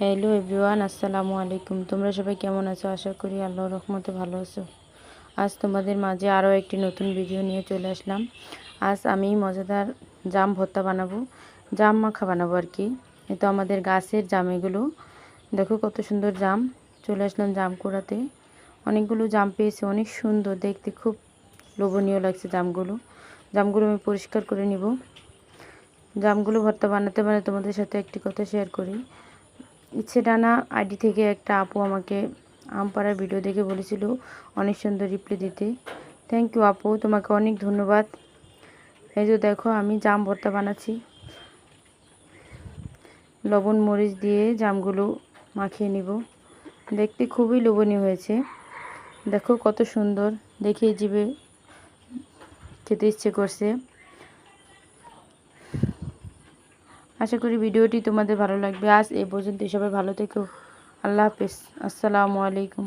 Hello everyone, আসসালামু আলাইকুম। তোমরা সবাই কেমন আছো? আশা করি আল্লাহর রহমতে ভালো আছো। আজ তোমাদের মাঝে আরও একটি নতুন ভিডিও নিয়ে চলে আসলাম। আজ আমি মজাদার জাম ভর্তা বানাবো, জাম মাখা বানাবো আর কি। এ তো আমাদের গাছের জাম এগুলো। দেখো কত সুন্দর জাম। চলে আসলাম জাম কুড়াতে। অনেকগুলো জাম পেয়েছি, অনেক সুন্দর দেখতে, খুব লোভনীয় লাগছে জামগুলো। জামগুলো আমি পরিষ্কার করে নিব। জামগুলো ভর্তা বানাতে বানাতে তোমাদের সাথে একটি কথা শেয়ার করি। ইচ্ছে ডানা আইডি থেকে একটা আপু আমাকে আম পাড়ার ভিডিও দেখে বলেছিল অনেক সুন্দর রিপ্লাই দিতে। থ্যাংক ইউ আপু, তোমাকে অনেক ধন্যবাদ। এই যে দেখো আমি জাম ভর্তা বানাচ্ছি। লবণ মরিচ দিয়ে জামগুলো মাখিয়ে নিব। দেখতে খুবই লোভনীয় হয়েছে। দেখো কত সুন্দর, দেখে জিভে খেতে ইচ্ছে করছে। আশা করি ভিডিওটি তোমাদের ভালো লাগবে। আজ এই পর্যন্ত, সবাই ভালো থেকো। আল্লাহ হাফেজ, আসসালামু আলাইকুম।